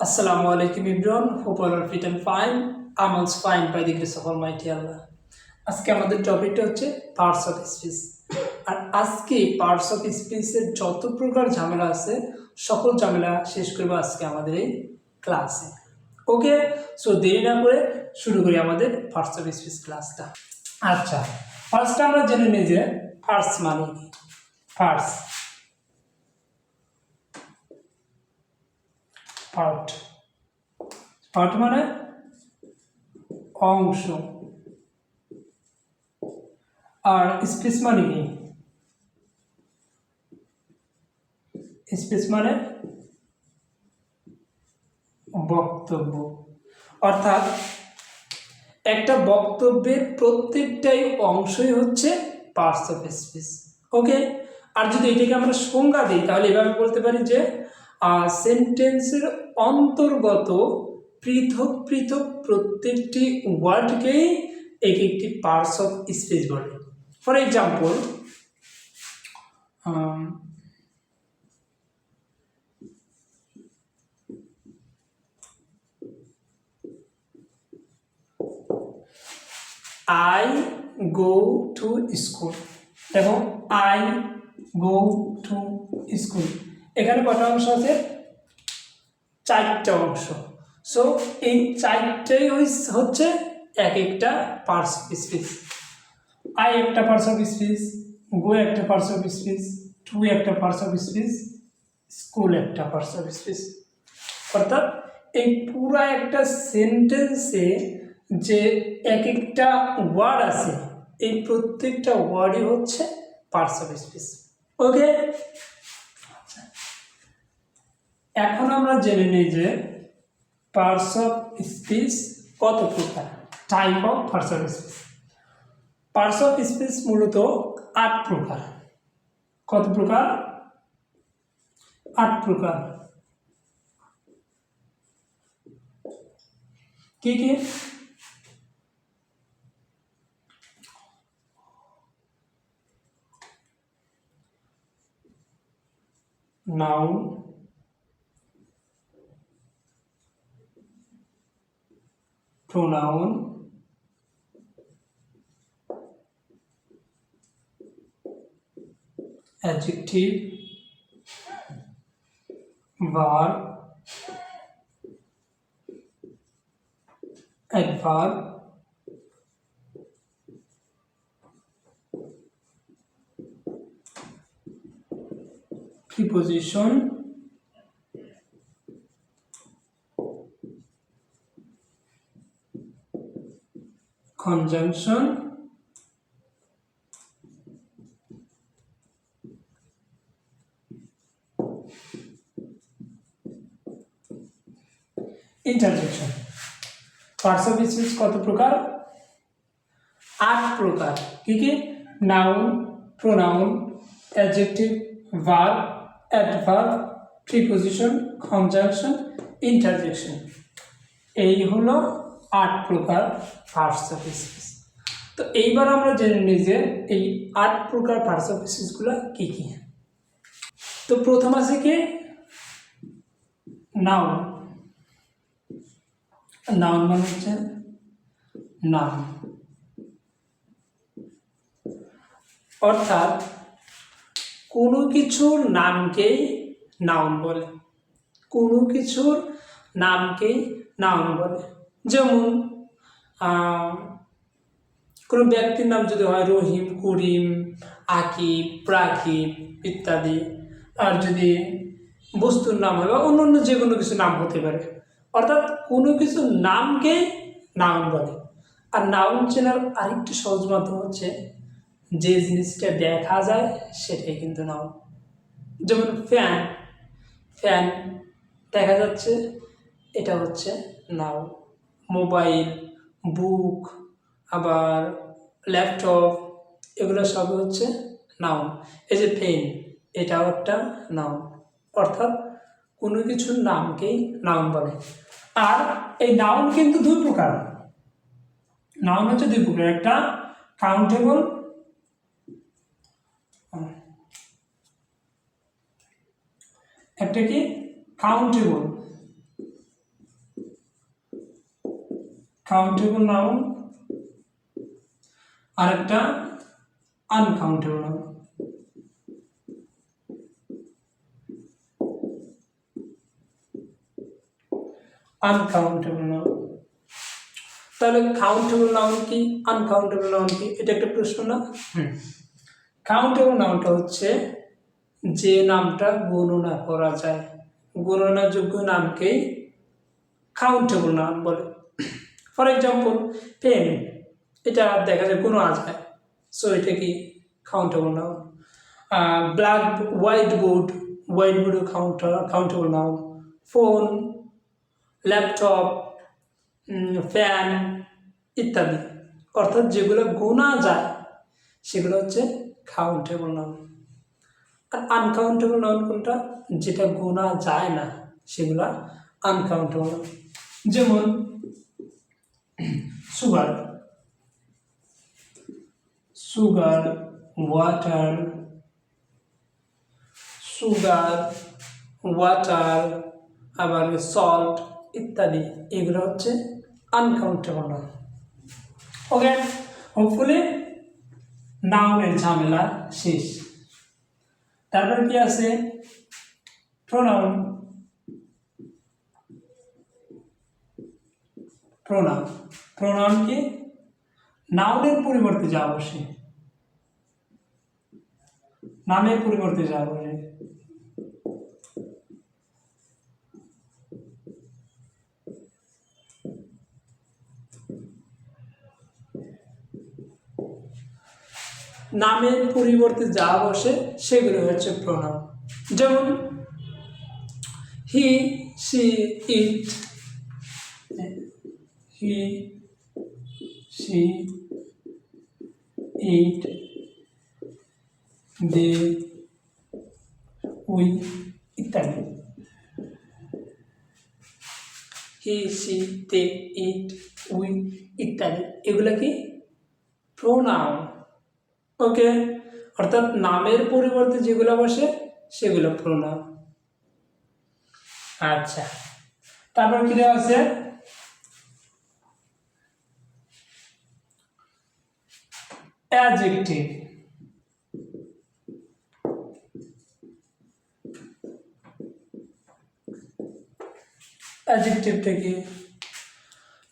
Assalamu alaikum everyone. Hope all are fit and fine. I'm also fine by the grace of Almighty Allah. আজকে আমাদের টপিকটা হচ্ছে parts of speech. আর আজকে parts of স্পিচের যত প্রকার ঝামেলা আছে সকল ঝামেলা শেষ করবো আজকে আমাদের এই ক্লাসে। ওকে, সো দেরি না করে শুরু করি আমাদের পার্টস অফ স্পিচ ক্লাসটা। আচ্ছা, ফার্স্ট আমরা জেনে নিই যে পার্টস মানে কি। পার্টস পার্ট পার্ট মানে অংশ, আর স্পিচ মানে কি? স্পিচ মানে বক্তব্য, অর্থাৎ একটা বক্তব্যের প্রত্যেকটাই অংশই হচ্ছে পার্টস অফ স্পিচ। ওকে, আর যদি এটাকে আমরা সংজ্ঞা দিই তাহলে এভাবে বলতে পারি যে সেন্টেন্সের অন্তর্গত পৃথক পৃথক প্রত্যেকটি ওয়ার্ডকেই এক একটি পার্টস অফ স্পিচ বলে। For example, I go to school। দেখো, I go to school, এখানে কটা অংশ আছে? চারটা অংশ। সো এই চারটাই হচ্ছে এক একটা পার্টস অফ স্পিচ। আই একটা পার্টস অফ স্পিচ, গো একটা পার্টস অফ স্পিচ, টু একটা পার্টস অফ স্পিচ, স্কুল একটা পার্টস অফ স্পিচ। অর্থাৎ এই পুরা একটা সেন্টেন্সে যে এক একটা ওয়ার্ড আছে, এই প্রত্যেকটা ওয়ার্ডই হচ্ছে পার্টস অফ স্পিচ। ওকে, এখন আমরা জেনে নিই যে পার্টস অফ স্পিচ কত প্রকার, type of parts of speech. Parts of speech মূলত 8 প্রকার। কত প্রকার? 8 প্রকার। কি কি? Noun, pronoun, adjective, verb, adverb, preposition, conjunction, interjection। Parts of speech কত প্রকার? 8 প্রকার। কি কি? Noun, pronoun, adjective, verb, adverb, preposition, conjunction, interjection. এই হলো 8 প্রকার পার্টস অফ স্পিচ। তো এইবার আমরা জেনে নিই যে এই 8 প্রকার পার্টস অফ স্পিচগুলো কি কি। তো প্রথম আছে কি? নাউন। নাউন মানে হচ্ছে নাম, অর্থাৎ কোনো কিছুর নামকেই নাউন বলে। কোনো কিছুর নামকেই নাউন বলে। যেমন কোনো ব্যক্তির নাম যদি হয় রহিম, করিম, আকিব, প্রাকিব ইত্যাদি, আর যদি বস্তুর নাম হয় বা অন্য অন্য যে কোনো কিছু নাম হতে পারে, অর্থাৎ কোনো কিছু নামকেই নাউন বলে। আর নাউন চেনার আরেকটি সহজ মাধ্যম হচ্ছে যে জিনিসটা দেখা যায় সেটাই কিন্তু নাউন। যেমন ফ্যান, ফ্যান দেখা যাচ্ছে, এটা হচ্ছে নাউন। মোবাইল, বুক, আবার ল্যাপটপ, এগুলো সবই হচ্ছে নাউন। এই যে পেন, এটাও একটা নাউন। অর্থাৎ কোনো কিছুর নামকেই নাউন বলে। আর এই নাউন কিন্তু 2 প্রকার। নাউন হচ্ছে 2 প্রকার, একটা কাউন্টেবল, একটা কি কাউন্টেবল, কাউন্টেবল নাউন আর একটা আনকাউন্টেবল নাউন। আনকাউন্টেবল নাউন, তাহলে কাউন্টেবল নাউন কি, আনকাউন্টেবল নাউন কি, এটা একটা প্রশ্ন না? কাউন্টেবল নাউনটা হচ্ছে যে নামটা গণনা করা যায়, গণনাযোগ্য নামকেই কাউন্টেবল নাউন বলে। ফর এক্সাম্পল পেন, এটা দেখা যায় গোনা যায়, সো এটা কি countable noun. Black white board, white বোর্ডও countable noun. Phone, laptop, fan ইত্যাদি, অর্থাৎ যেগুলো গোনা যায় সেগুলো হচ্ছে কাউন্টেবল নাউন। আর আনকাউন্টেবল নাউন কোনটা, যেটা গোনা যায় না সেগুলো আনকাউন্টেবল নাউন। যেমন sugar, sugar, water, sugar, water, আবার সল্ট ইত্যাদি, এগুলো হচ্ছে আনকাউন্টেবল নাউন। ওকে, হোপফুলি নাউনের ঝামেলা শেষ। তারপর কি আছে, প্রোনাউন। প্রোনাউন, প্রোনাউন কি, নাউনের পরিবর্তে যা বসে, নামের পরিবর্তে যা বসে। নামের পরিবর্তে যা বসে সেগুলো হচ্ছে প্রোনাউন। যেমন he, she, it, he, she, it, they, we ইত্যাদি। He, C, they, it, we ইত্যাদি, এগুলো কি প্রোনাউন। ওকে, অর্থাৎ নামের পরিবর্তে যেগুলো বসে সেগুলো প্রোনাউন। আচ্ছা, তারপর কি দেওয়া আছে, অ্যাডজেক্টিভ। অ্যাডজেক্টিভটা কি,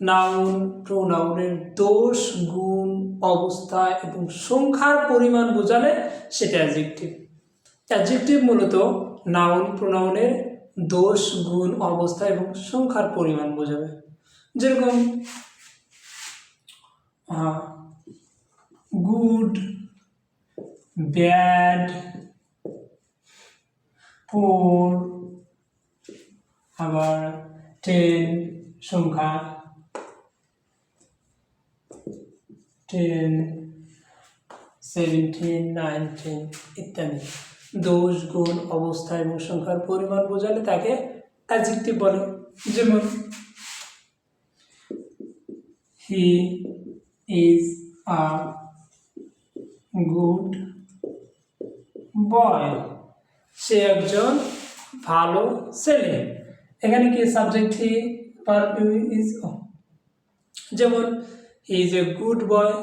নাউন প্রোনাউনের দোষ, গুণ, অবস্থা এবং সংখ্যার পরিমাণ বোঝালে সেটা অ্যাডজেক্টিভ। অ্যাডজেক্টিভ মূলত নাউন প্রোনাউনের দোষ, গুণ, অবস্থা এবং সংখ্যার পরিমাণ বোঝাবে। যেরকম গুড, ব্যাড, পোর, আবার 10 সংখ্যা, 10, 17, 19 ইত্যাদি, দোষ, গুণ, অবস্থা এবং সংখ্যার পরিমাণ বোঝালে তাকে অ্যাডজেক্টিভ বলে। যেমন he is a good boy, সে একজন ভালো ছেলে। এখানে কি সাবজেক্ট হি, ভার্ব ইজ। যেমন he is a good boy,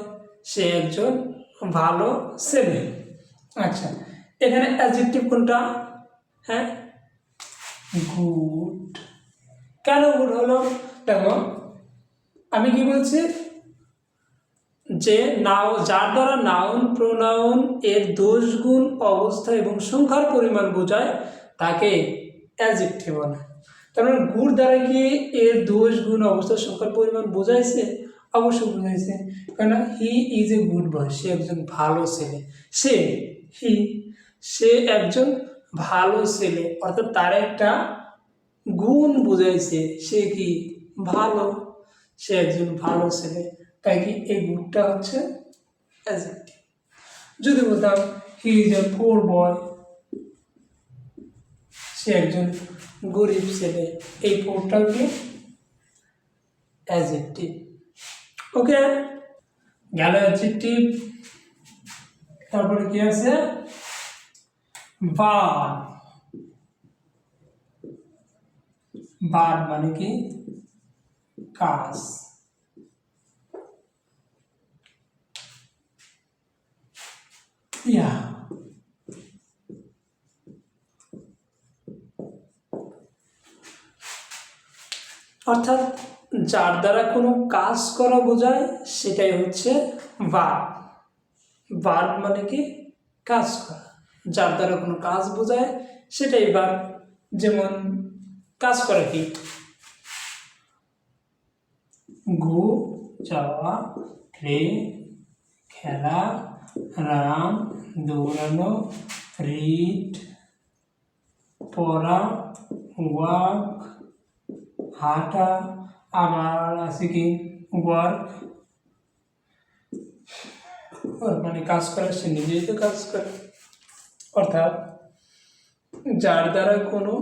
সে একজন ভালো ছেলে। আচ্ছা, এখানে অ্যাডজেক্টিভ কোনটা, হ্যাঁ গুড। কেন গুড হলো, দেখো আমি কি বলছি, যে যার দ্বারা নাউন প্রোনাউন এর দোষ, গুণ, অবস্থা এবং সংখ্যার পরিমাণ বোঝায় তাকে অ্যাডজেক্টিভ বলে। তার মানে গুড দ্বারা কি এর দোষ, গুণ, অবস্থা, সংখ্যার পরিমাণ বোঝাইছে, অবশ্যই বোঝাইছে। কেন, he is a good boy, সে একজন ভালো ছেলে। সে একজন ভালো ছেলে, অর্থাৎ তার একটা গুণ বোঝাইছে, সে কি ভালো, সে একজন ভালো ছেলে। তাই কি এই গুডটা হচ্ছে অ্যাডজেক্টিভ। যদি বলতাম হি ইজ এ পুয়ার বয়, সে একজন গরিব ছেলে, এই পুয়ারটাও কি অ্যাডজেক্টিভ। ওকে, গেল অ্যাডজেক্টিভ। তারপরে কি আছে, ভার্ব। ভার্ব মানে কি কাজ। ইয়া। অর্থাৎ যার দ্বারা কোনো কাজ করা বোঝায় সেটাই হচ্ছে ভার্ব। ভার্ব মানে কি? কাজ করা। যার দ্বারা কোনো কাজ বোঝায় সেটাই ভার্ব। যেমন কাজ করা কি? গো যাওয়া, প্লে খেলা, রান দৌড়ানো, রিড পড়া, ওয়াক হাঁটা, আবার আছে কি ওয়ার্ক। মানে কাজ করে, সে নিজেই তো কাজ করে। অর্থাৎ যার দ্বারা কোনো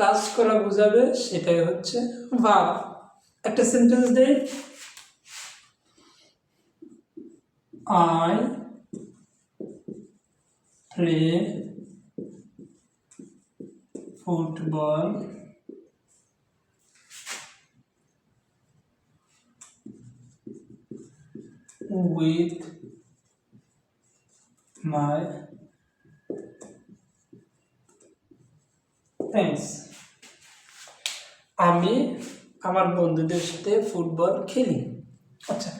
কাজ করা বোঝাবে সেটাই হচ্ছে ভার্ব। একটা সেন্টেন্স দেই, I play football with my friends. আমি আমার বন্ধুদের সাথে ফুটবল খেলি। আচ্ছা,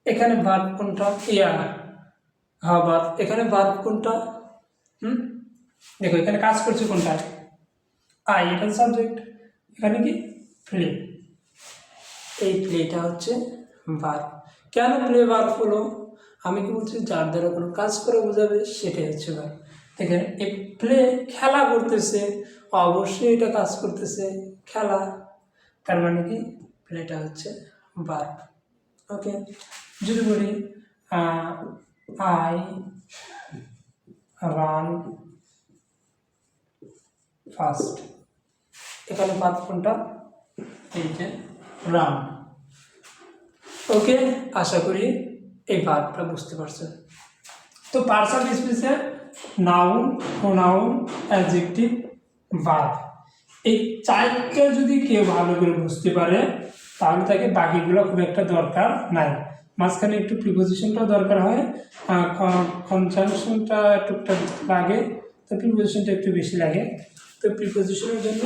এখানে ভার্ব কোনটা? হ্যাঁ ভার্ব। এখানে ভার্ব কোনটা? দেখো এখানে কাজ করছে কোনটা? আই, এটা সাবজেক্ট। এখানে কি? প্লে। এই প্লেটা হচ্ছে ভার্ব। কেন প্লে ভার্ব হলো? আমি কি বলছি? যার দ্বারা কোনো কাজ করে বোঝাবে সেটাই হচ্ছে ভার্ব। দেখেন এই প্লে খেলা করতেছে, অবশ্যই এটা কাজ করতেছে, খেলা। তার মানে কি? প্লেটা হচ্ছে ভার্ব। ওকে, যদি বলি আই রান ফাস্ট, এখানে ভার্ব কোনটা? এই যে রান। ওকে, আশা করি এই ভার্বটা বুঝতে পারছেন। তো পার্টস অফ স্পিচে নাউন, প্রোনাউন, অ্যাডজেক্টিভ, ভার্ব, এই চারটা যদি কেউ ভালো করে বুঝতে পারে তাহলে তাকে বাকিগুলো খুব একটা দরকার নাই। মাঝখানে একটু প্রিপোজিশনটাও দরকার হয়, কনজাংশনটা টুকটাক লাগে, তো প্রিপোজিশনটা একটু বেশি লাগে। তো প্রিপোজিশনের জন্য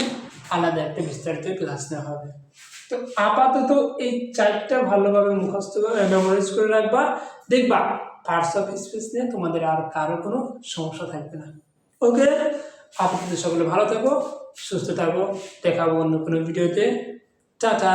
আলাদা একটা বিস্তারিত ক্লাস নেওয়া হবে। তো আপাতত এই চারটা ভালোভাবে মুখস্থ মেমোরাইজ করে রাখবা, দেখবা পার্টস অফ স্পিচ নিয়ে তোমাদের আর কারো কোনো সমস্যা থাকবে না। ওকে, আপাতত সকলে ভালো থাকো, সুস্থ থাকো, দেখাবো অন্য কোনো ভিডিওতে। টাটা।